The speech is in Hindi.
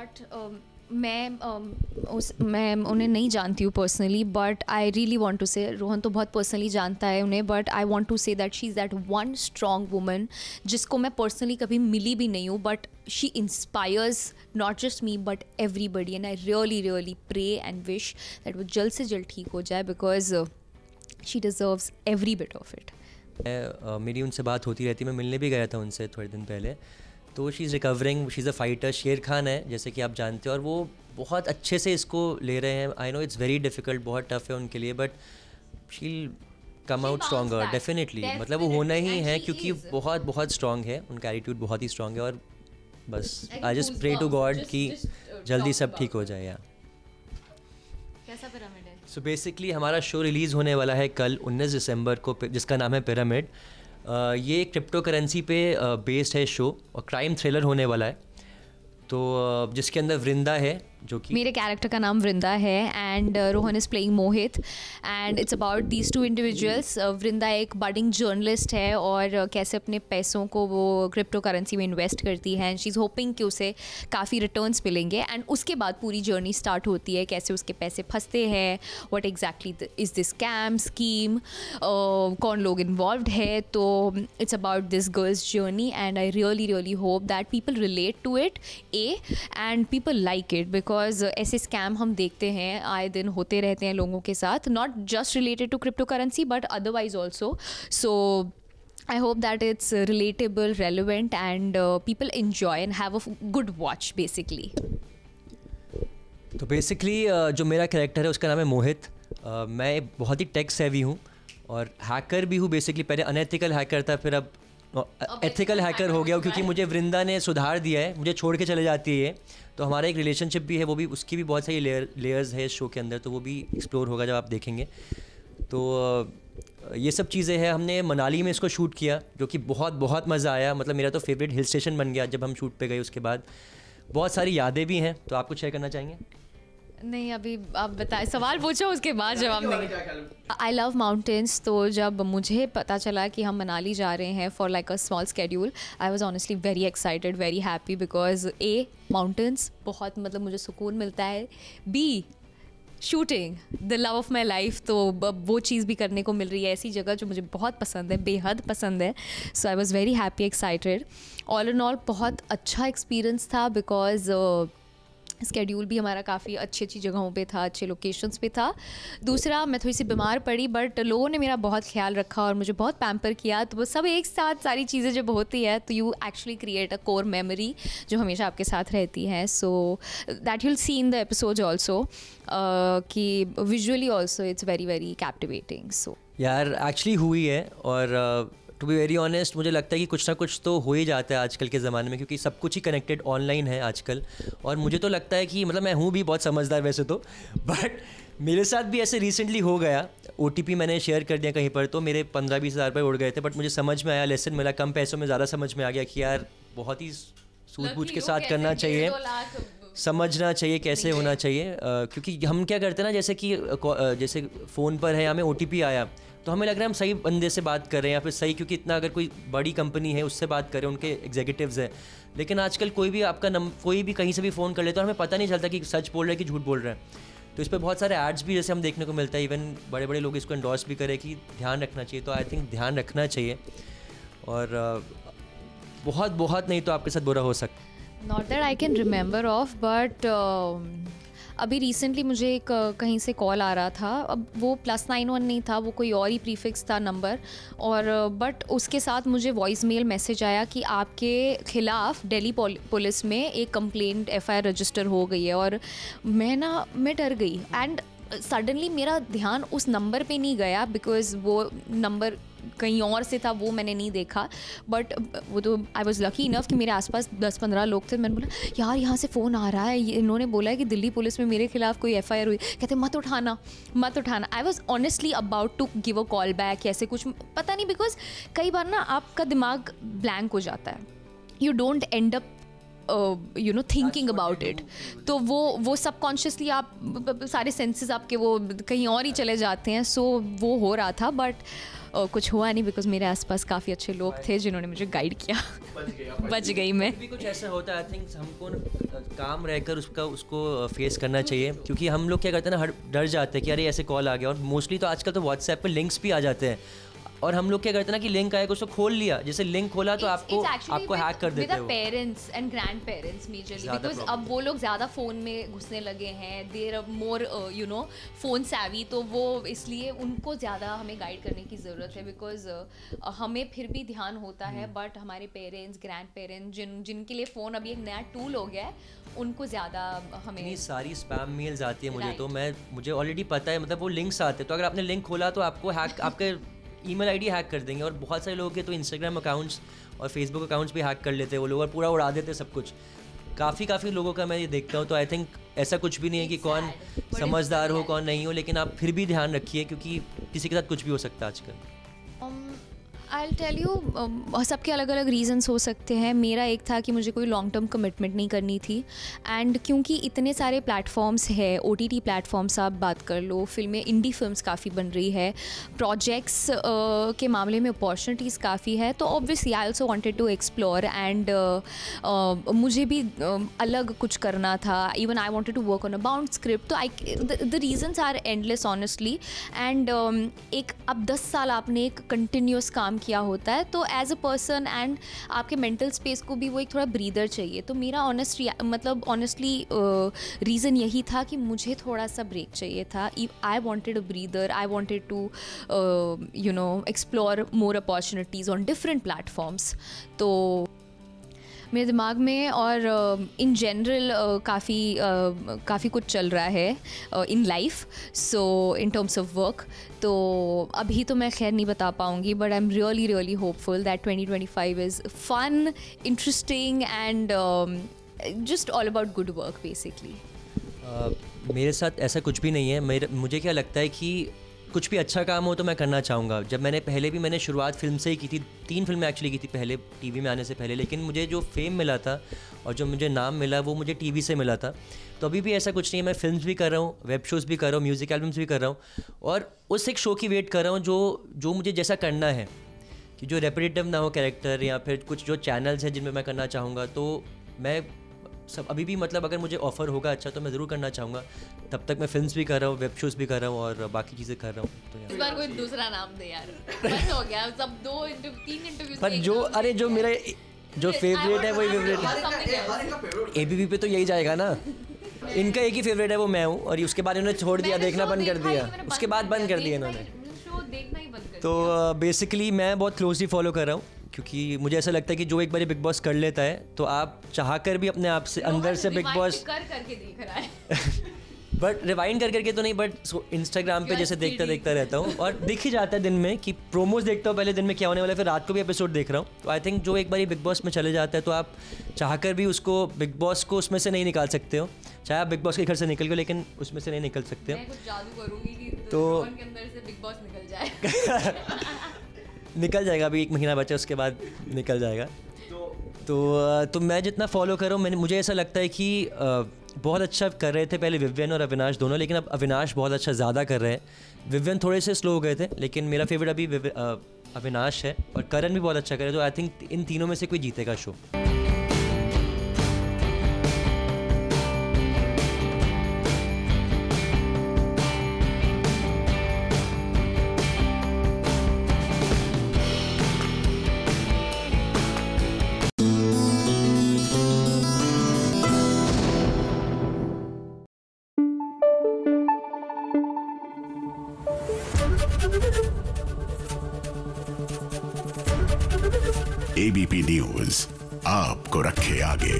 बट मैं उन्हें नहीं जानती हूँ personally, but I really want to say, Rohan तो बहुत पर्सनली जानता है उन्हें, but I want to say that she is that one strong woman जिसको मैं पर्सनली कभी मिली भी नहीं हूँ, but she inspires not just me but everybody, and I really really pray and wish that वो जल्द से जल्द ठीक हो जाए, because she deserves every bit of it. मेरी उनसे बात होती रहती, मैं मिलने भी गया था उनसे थोड़े दिन पहले. तो she is recovering, she is a fighter. शेर खान है जैसे कि आप जानते हो, और वो बहुत अच्छे से इसको ले रहे हैं. I know it's very difficult, बहुत टफ है उनके लिए, बट शील कम आउट स्ट्रॉन्गर डेफिनेटली. मतलब वो होना ही है क्योंकि बहुत बहुत स्ट्रॉन्ग है, उनका एटीट्यूड बहुत ही स्ट्रॉन्ग है. और बस I just pray to God कि जल्दी सब ठीक हो जाए. कैसा पिरामिड है? सो बेसिकली हमारा शो रिलीज़ होने वाला है कल 19 दिसंबर को, जिसका नाम है पिरामिड. ये क्रिप्टो करेंसी पे बेस्ड है शो, और क्राइम थ्रिलर होने वाला है. तो जिसके अंदर वृंदा है, जो कि मेरे कैरेक्टर का नाम वृंदा है, and Rohan is playing Mohit, and it's about these two individuals. Vrinda एक बडिंग जर्नलिस्ट है और कैसे अपने पैसों को वो क्रिप्टो करेंसी में इन्वेस्ट करती है, एंड शी इज़ होपिंग कि उसे काफ़ी रिटर्न्स मिलेंगे. एंड उसके बाद पूरी जर्नी स्टार्ट होती है, कैसे उसके पैसे फंसते हैं, what exactly is this scam scheme, कौन लोग इन्वॉल्व है. तो it's about this girl's journey, and I really really hope that people relate to it and people like it, because ऐसे स्कैम हम देखते हैं आए दिन होते रहते हैं लोगों के साथ, not just related to cryptocurrency but otherwise also. So I hope that it's relatable, relevant, and people enjoy and have a good watch basically. तो बेसिकली जो मेरा कैरेक्टर है उसका नाम है मोहित. मैं बहुत ही टेक सेवी हूँ और हैकर भी हूँ. बेसिकली पहले अनएथिकल हैकर था, फिर अब एथिकल हैकर हो गया, क्योंकि मुझे वृंदा ने सुधार दिया है, मुझे छोड़ के चले जाती है. तो हमारा एक रिलेशनशिप भी है, वो भी, उसकी भी बहुत सारी लेयर्स है इस शो के अंदर, तो वो भी एक्सप्लोर होगा जब आप देखेंगे. तो ये सब चीज़ें हैं. हमने मनाली में इसको शूट किया, जो कि बहुत बहुत मज़ा आया. मतलब मेरा तो फेवरेट हिल स्टेशन बन गया जब हम शूट पे गए. उसके बाद बहुत सारी यादें भी हैं. तो आप कुछ शेयर करना चाहेंगे? नहीं, अभी आप बताएं, सवाल पूछो उसके बाद जवाब देंगे. I love mountains. तो जब मुझे पता चला कि हम मनाली जा रहे हैं for like a small schedule, I was honestly very excited, very happy, because A mountains बहुत, मतलब मुझे सुकून मिलता है, B shooting the love of my life, तो वो चीज़ भी करने को मिल रही है. ऐसी जगह जो मुझे बहुत पसंद है, बेहद पसंद है. So I was very happy, excited. All in all बहुत अच्छा एक्सपीरियंस था, बिकॉज स्केड्यूल भी हमारा काफ़ी अच्छी अच्छी जगहों पे था, अच्छे लोकेशंस पे था. दूसरा, मैं थोड़ी सी बीमार पड़ी, बट लोगों ने मेरा बहुत ख्याल रखा और मुझे बहुत पैम्पर किया. तो वो सब एक साथ सारी चीज़ें जब होती है तो you actually create a core memory जो हमेशा आपके साथ रहती है. So that you'll see in the episode also, कि visually also it's very very captivating. So यार एक्चुअली हुई है, और टू बी वेरी ऑनेस्ट मुझे लगता है कि कुछ ना कुछ तो हो ही जाता है आजकल के ज़माने में, क्योंकि सब कुछ ही कनेक्टेड ऑनलाइन है आजकल. और मुझे तो लगता है कि, मतलब मैं हूँ भी बहुत समझदार वैसे तो, बट मेरे साथ भी ऐसे रिसेंटली हो गया. OTP मैंने शेयर कर दिया कहीं पर, तो मेरे 15-20 हज़ार रुपये उड़ गए थे. बट मुझे समझ में आया, लेसन मिला, कम पैसों में ज़्यादा समझ में आ गया कि यार बहुत ही सूझबूझ के साथ करना चाहिए, समझना चाहिए कैसे होना चाहिए. क्योंकि हम क्या करते हैं ना, जैसे फ़ोन पर है, हमें OTP आया तो हमें लग रहा है हम सही बंदे से बात कर रहे हैं, या फिर सही, क्योंकि इतना अगर कोई बड़ी कंपनी है उससे बात कर रहे हैं, उनके एग्जीक्यूटिव्स हैं. लेकिन आजकल कोई भी आपका कोई भी कहीं से भी फ़ोन कर लेता है, हमें पता नहीं चलता कि सच बोल रहा है कि झूठ बोल रहा है. तो इस पर बहुत सारे एड्स भी जैसे हम देखने को मिलता है, इवन बड़े बड़े लोग इसको एंडोर्स भी करें कि ध्यान रखना चाहिए. तो आई थिंक ध्यान रखना चाहिए, और बहुत बहुत नहीं तो आपके साथ बुरा हो सकता. Not that I can remember of, but अभी रिसेंटली मुझे एक कहीं से कॉल आ रहा था. अब वो +91 नहीं था, वो कोई और ही प्रीफिक्स था नंबर, और बट उसके साथ मुझे वॉइस मेल मैसेज आया कि आपके ख़िलाफ़ दिल्ली पुलिस में एक कंप्लेंट FIR रजिस्टर हो गई है. और मैं डर गई, एंड सडनली मेरा ध्यान उस नंबर पे नहीं गया, बिकॉज़ वो नंबर कहीं और से था, वो मैंने नहीं देखा. बट वो तो आई वॉज़ लकी इनफ कि मेरे आसपास 10-15 लोग थे. मैंने बोला यार यहाँ से फ़ोन आ रहा है, इन्होंने बोला है कि दिल्ली पुलिस में मेरे खिलाफ़ कोई FIR हुई. कहते मत उठाना. I was honestly about to give a call back, ऐसे कुछ पता नहीं, बिकॉज कई बार ना आपका दिमाग ब्लैंक हो जाता है, you don't and up thinking about it. तो वो सबकॉन्शियसली आप सारे सेंसेस आपके वो कहीं और ही चले जाते हैं. सो वो हो रहा था, बट कुछ हुआ नहीं, बिकॉज मेरे आसपास काफ़ी अच्छे लोग थे जिन्होंने मुझे गाइड किया। बच गई मैं। भी कुछ ऐसा होता है, आई थिंक हमको काम रहकर उसको फेस करना चाहिए, क्योंकि हम लोग क्या करते हैं ना, डर जाते हैं कि अरे ऐसे कॉल आ गया। और मोस्टली तो आजकल तो व्हाट्सएप पे लिंक्स भी आ जाते हैं, और हम लोग क्या करते हैं ना कि लिंक आएगा उसको खोल लिया, जैसे लिंक खोला तो आपको हैक कर देते हैं parents and grandparents majorly, because अब वो लोग ज़्यादा फ़ोन में घुसने लगे हैं, there more you know phone savvy, तो वो इसलिए उनको ज़्यादा हमें गाइड करने की ज़रूरत है। बिकॉज हमें फिर भी ध्यान होता है, बट हमारे पेरेंट्स ग्रैंड पेरेंट्स जिनके लिए फ़ोन अभी एक नया टूल हो गया है, उनको ज़्यादा हमें। इतनी सारी स्पैम मेल्स आती है मुझे तो मुझे ऑलरेडी पता है, मतलब वो लिंक्स आते हैं, तो अगर आपने लिंक खोला तो आपको हैक आपके ईमेल आईडी हैक कर देंगे। और बहुत सारे लोगों के तो इंस्टाग्राम अकाउंट्स और फेसबुक अकाउंट्स भी हैक कर लेते हैं वो लोग, और पूरा उड़ा देते हैं सब कुछ। काफ़ी लोगों का मैं ये देखता हूँ, तो आई थिंक ऐसा कुछ भी नहीं है कि कौन समझदार हो कौन नहीं हो, लेकिन आप फिर भी ध्यान रखिए, क्योंकि किसी के साथ कुछ भी हो सकता है आजकल। आई विल टेल यू, सबके अलग अलग रीजंस हो सकते हैं। मेरा एक था कि मुझे कोई लॉन्ग टर्म कमिटमेंट नहीं करनी थी, एंड क्योंकि इतने सारे प्लेटफॉर्म्स है, OTT प्लेटफॉर्म्स आप बात कर लो, फिल्में, इंडी फिल्म्स काफ़ी बन रही है, प्रोजेक्ट्स के मामले में अपॉर्चुनिटीज़ काफ़ी है, तो obviously I also wanted to explore, and मुझे भी अलग कुछ करना था। Even I wanted to work on a bound script, तो the reasons are endless honestly. And एक अब 10 साल आपने एक कंटिन्यूस काम किया होता है, तो एज अ पर्सन एंड आपके मेंटल स्पेस को भी वो एक थोड़ा ब्रीदर चाहिए। तो मेरा ऑनेस्टली रीज़न यही था कि मुझे थोड़ा सा ब्रेक चाहिए था। I wanted a breather, I wanted to you know explore more opportunities on different platforms. तो मेरे दिमाग में और इन जनरल काफ़ी कुछ चल रहा है in life, so in terms of work. तो अभी तो मैं खैर नहीं बता पाऊँगी, but I am really hopeful that 2025 is fun, interesting and just all about good work basically. मेरे साथ ऐसा कुछ भी नहीं है। मुझे क्या लगता है कि कुछ भी अच्छा काम हो तो मैं करना चाहूँगा। जब मैंने शुरुआत फिल्म से ही की थी, 3 फिल्में एक्चुअली की थी पहले टीवी में आने से पहले, लेकिन मुझे जो फेम मिला था और जो मुझे नाम मिला वो मुझे टीवी से मिला था। तो अभी भी ऐसा कुछ नहीं है, मैं फिल्म्स भी कर रहा हूँ, वेब शोज़ भी कर रहा हूँ, म्यूज़िक एल्बम्स भी कर रहा हूँ, और उस एक शो की वेट कर रहा हूँ जो मुझे जैसा करना है, कि जो रेपिटेटिव ना हो कैरेक्टर, या फिर कुछ जो चैनल्स हैं जिनमें मैं करना चाहूँगा। तो मैं सब अभी भी मतलब अगर मुझे ऑफ़र होगा अच्छा तो मैं ज़रूर करना चाहूँगा। तब तक मैं फिल्म्स भी कर रहा हूँ, वेब शोज़ भी कर रहा हूँ और बाकी चीज़ें कर रहा हूँ। तो इस बार कोई दूसरा नाम दे यार, बस हो गया, सब 3 इंटरव्यूज। पर जो मेरा जो फेवरेट है वही फेवरेट है। ABP पे तो यही जाएगा ना, इनका एक ही फेवरेट है वो मैं हूँ, और उसके बाद इन्होंने छोड़ दिया, देखना बंद कर दिया, उसके बाद बंद कर दिया इन्होंने। तो बेसिकली मैं बहुत क्लोजली फॉलो कर रहा हूँ, क्योंकि मुझे ऐसा लगता है कि जो एक बार बिग बॉस कर लेता है तो आप चाह कर भी अपने आप से अंदर से बिग बॉस करके देख रहा है। बट रिवाइंड करके तो नहीं, बट इंस्टाग्राम पे जैसे देखता रहता हूँ, और दिख ही जाता है दिन में कि प्रोमोज देखता हूँ पहले दिन में क्या होने वाला है, फिर रात को भी एपिसोड देख रहा हूँ। तो आई थिंक जो एक बार बिग बॉस में चले जाता है तो आप चाह कर भी उसको बिग बॉस को उसमें से नहीं निकाल सकते हो। चाहे आप बिग बॉस के घर से निकल गए, लेकिन उसमें से नहीं निकल सकते हो। मैं कुछ जादू करूंगी कि तो के अंदर से बिग बॉस निकल जाए। निकल जाएगा, अभी 1 महीना बचा, उसके बाद निकल जाएगा। तो मैं जितना फॉलो कर रहा हूँ, मुझे ऐसा लगता है कि बहुत अच्छा कर रहे थे पहले विवियन और अविनाश दोनों, लेकिन अब अविनाश बहुत अच्छा ज़्यादा कर रहे हैं। विवियन थोड़े से स्लो हो गए थे, लेकिन मेरा फेवरेट अभी अविनाश है, और करण भी बहुत अच्छा करे। तो आई थिंक इन तीनों में से कोई जीतेगा शो। ABP न्यूज आपको रखे आगे।